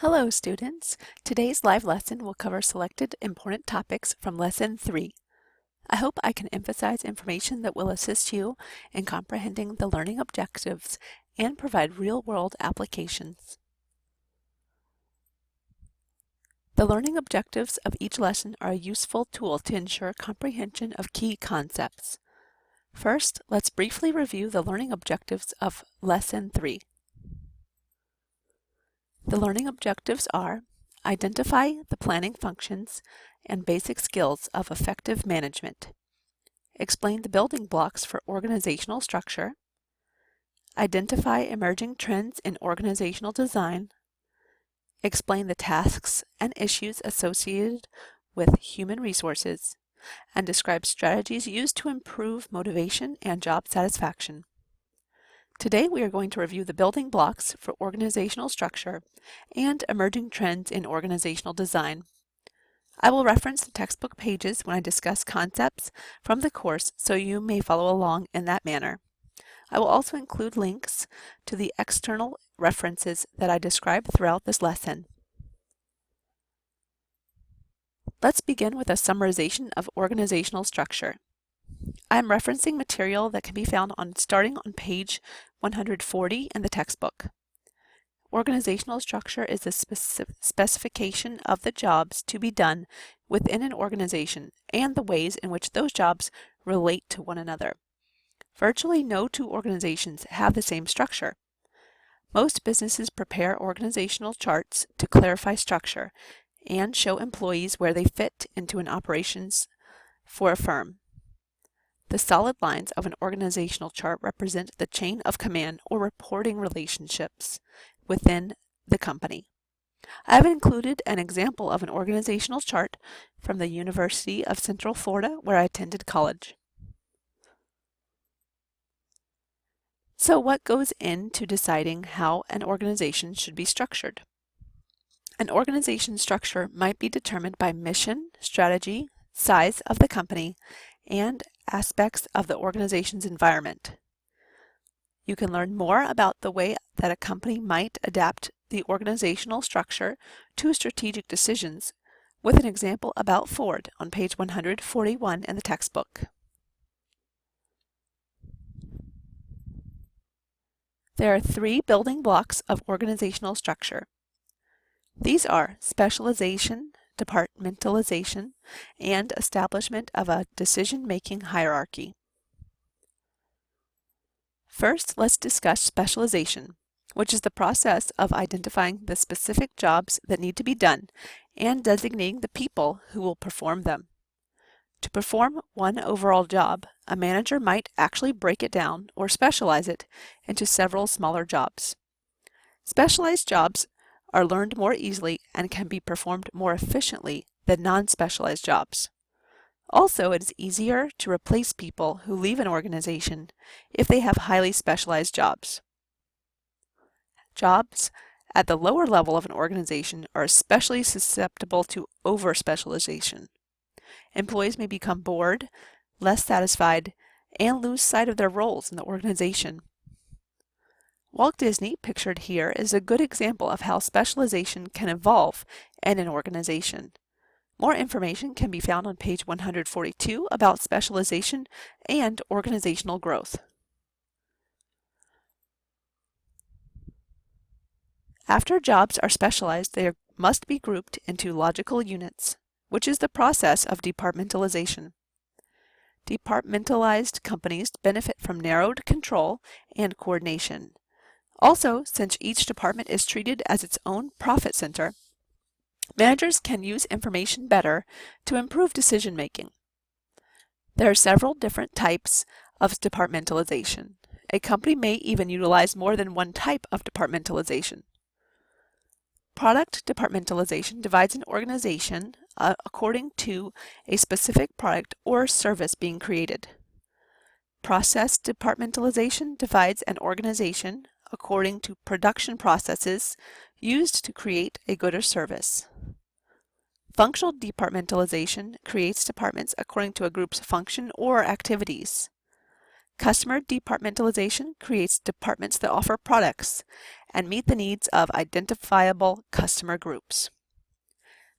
Hello students! Today's live lesson will cover selected important topics from Lesson 3. I hope I can emphasize information that will assist you in comprehending the learning objectives and provide real-world applications. The learning objectives of each lesson are a useful tool to ensure comprehension of key concepts. First, let's briefly review the learning objectives of Lesson 3. The learning objectives are: identify the planning functions and basic skills of effective management, explain the building blocks for organizational structure, identify emerging trends in organizational design, explain the tasks and issues associated with human resources, and describe strategies used to improve motivation and job satisfaction. Today we are going to review the building blocks for organizational structure and emerging trends in organizational design. I will reference the textbook pages when I discuss concepts from the course so you may follow along in that manner. I will also include links to the external references that I describe throughout this lesson. Let's begin with a summarization of organizational structure. I am referencing material that can be found starting on page 140 in the textbook. Organizational structure is the specification of the jobs to be done within an organization and the ways in which those jobs relate to one another. Virtually no two organizations have the same structure. Most businesses prepare organizational charts to clarify structure and show employees where they fit into an operations for a firm. The solid lines of an organizational chart represent the chain of command or reporting relationships within the company. I have included an example of an organizational chart from the University of Central Florida where I attended college. So what goes into deciding how an organization should be structured? An organization structure might be determined by mission, strategy, size of the company, and aspects of the organization's environment. You can learn more about the way that a company might adapt the organizational structure to strategic decisions with an example about Ford on page 141 in the textbook. There are three building blocks of organizational structure. These are specialization, departmentalization, and establishment of a decision-making hierarchy. First, let's discuss specialization, which is the process of identifying the specific jobs that need to be done and designating the people who will perform them. To perform one overall job, a manager might actually break it down or specialize it into several smaller jobs. Specialized jobs are learned more easily and can be performed more efficiently than non-specialized jobs. Also, it is easier to replace people who leave an organization if they have highly specialized jobs. Jobs at the lower level of an organization are especially susceptible to over-specialization. Employees may become bored, less satisfied, and lose sight of their roles in the organization. Walt Disney, pictured here, is a good example of how specialization can evolve in an organization. More information can be found on page 142 about specialization and organizational growth. After jobs are specialized, they must be grouped into logical units, which is the process of departmentalization. Departmentalized companies benefit from narrowed control and coordination. Also, since each department is treated as its own profit center, managers can use information better to improve decision-making. There are several different types of departmentalization. A company may even utilize more than one type of departmentalization. Product departmentalization divides an organization according to a specific product or service being created. Process departmentalization divides an organization according to production processes used to create a good or service. Functional departmentalization creates departments according to a group's function or activities. Customer departmentalization creates departments that offer products and meet the needs of identifiable customer groups.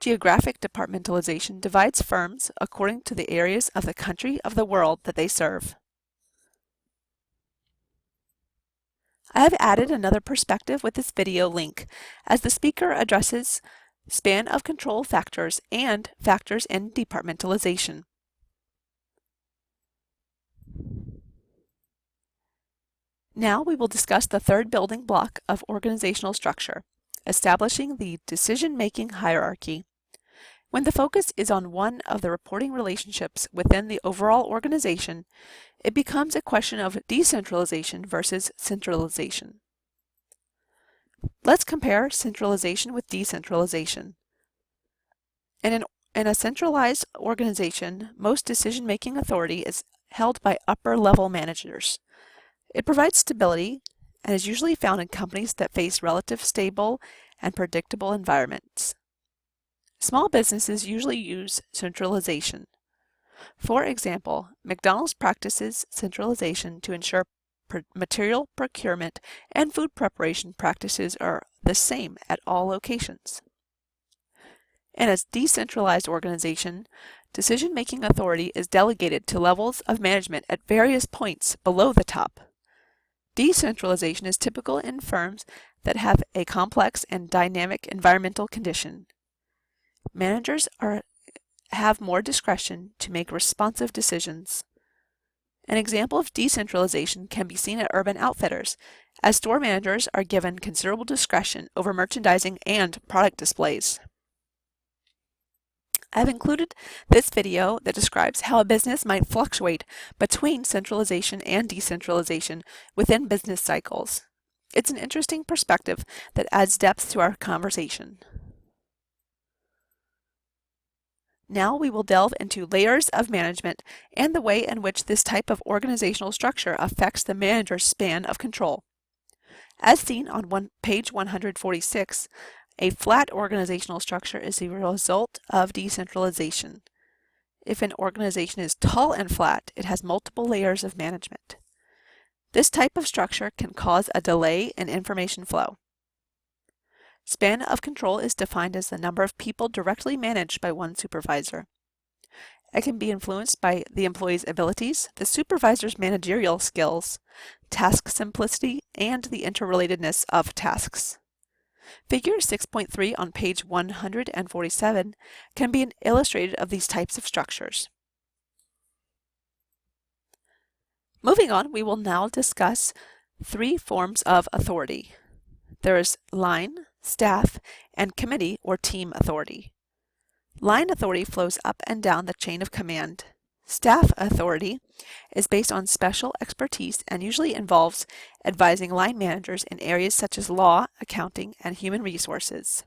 Geographic departmentalization divides firms according to the areas of the country of the world that they serve. I have added another perspective with this video link as the speaker addresses span of control factors and factors in departmentalization. Now we will discuss the third building block of organizational structure, establishing the decision-making hierarchy. When the focus is on one of the reporting relationships within the overall organization, it becomes a question of decentralization versus centralization. Let's compare centralization with decentralization. In a centralized organization, most decision-making authority is held by upper-level managers. It provides stability and is usually found in companies that face relative stable and predictable environments. Small businesses usually use centralization. For example, McDonald's practices centralization to ensure material procurement and food preparation practices are the same at all locations. In a decentralized organization, decision-making authority is delegated to levels of management at various points below the top. Decentralization is typical in firms that have a complex and dynamic environmental condition. Managers have more discretion to make responsive decisions. An example of decentralization can be seen at Urban Outfitters, as store managers are given considerable discretion over merchandising and product displays. I have included this video that describes how a business might fluctuate between centralization and decentralization within business cycles. It's an interesting perspective that adds depth to our conversation. Now we will delve into layers of management and the way in which this type of organizational structure affects the manager's span of control. As seen on page 146, a flat organizational structure is a result of decentralization. If an organization is tall and flat, it has multiple layers of management. This type of structure can cause a delay in information flow. Span of control is defined as the number of people directly managed by one supervisor. It can be influenced by the employee's abilities, the supervisor's managerial skills, task simplicity, and the interrelatedness of tasks. Figure 6.3 on page 147 can be an illustrator of these types of structures. Moving on, we will now discuss three forms of authority. There is line, staff, and committee or team authority. Line authority flows up and down the chain of command. Staff authority is based on special expertise and usually involves advising line managers in areas such as law, accounting, and human resources.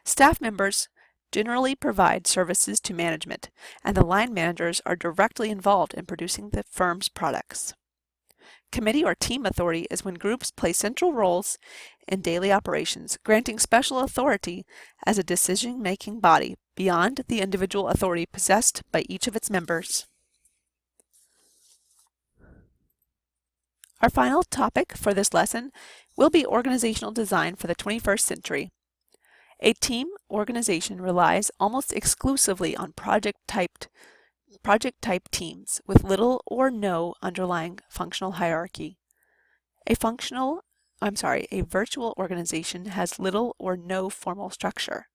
Staff members generally provide services to management, and the line managers are directly involved in producing the firm's products. Committee or team authority is when groups play central roles in daily operations, granting special authority as a decision-making body beyond the individual authority possessed by each of its members. Our final topic for this lesson will be organizational design for the 21st century. A team organization relies almost exclusively on project type teams with little or no underlying functional hierarchy. A virtual organization has little or no formal structure.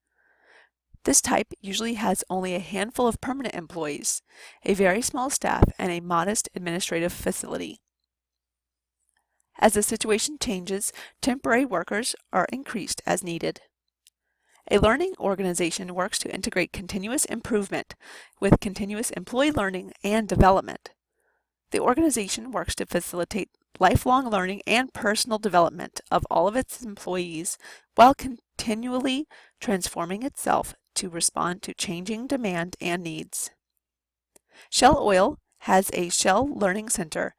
This type usually has only a handful of permanent employees, a very small staff, and a modest administrative facility. As the situation changes, temporary workers are increased as needed. A learning organization works to integrate continuous improvement with continuous employee learning and development. The organization works to facilitate lifelong learning and personal development of all of its employees while continually transforming itself to respond to changing demand and needs. Shell Oil has a Shell Learning Center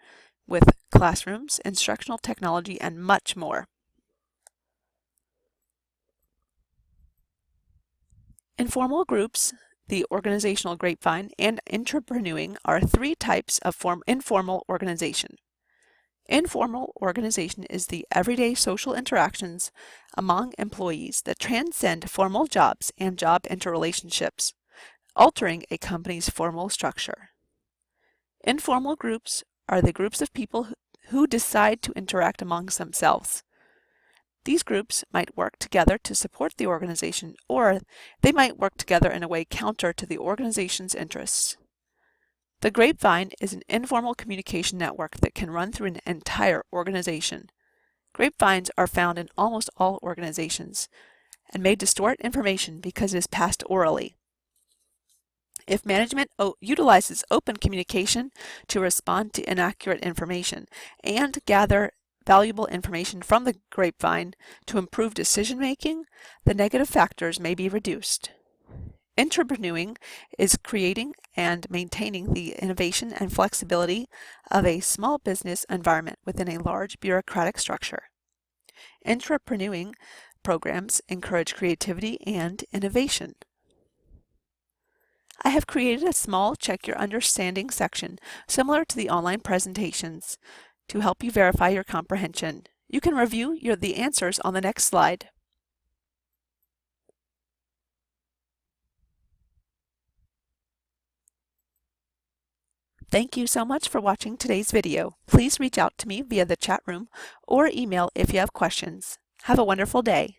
with classrooms, instructional technology, and much more. Informal groups the organizational grapevine, and intrapreneuing are three types of informal organization. Informal organization is the everyday social interactions among employees that transcend formal jobs and job interrelationships, altering a company's formal structure. Informal groups are the groups of people who decide to interact amongst themselves. These groups might work together to support the organization, or they might work together in a way counter to the organization's interests. The grapevine is an informal communication network that can run through an entire organization. Grapevines are found in almost all organizations and may distort information because it is passed orally. If management utilizes open communication to respond to inaccurate information and gather valuable information from the grapevine to improve decision-making, the negative factors may be reduced. Intrapreneuing is creating and maintaining the innovation and flexibility of a small business environment within a large bureaucratic structure. Intrapreneuing programs encourage creativity and innovation. I have created a small Check Your Understanding section similar to the online presentations to help you verify your comprehension. You can review the answers on the next slide. Thank you so much for watching today's video. Please reach out to me via the chat room or email if you have questions. Have a wonderful day.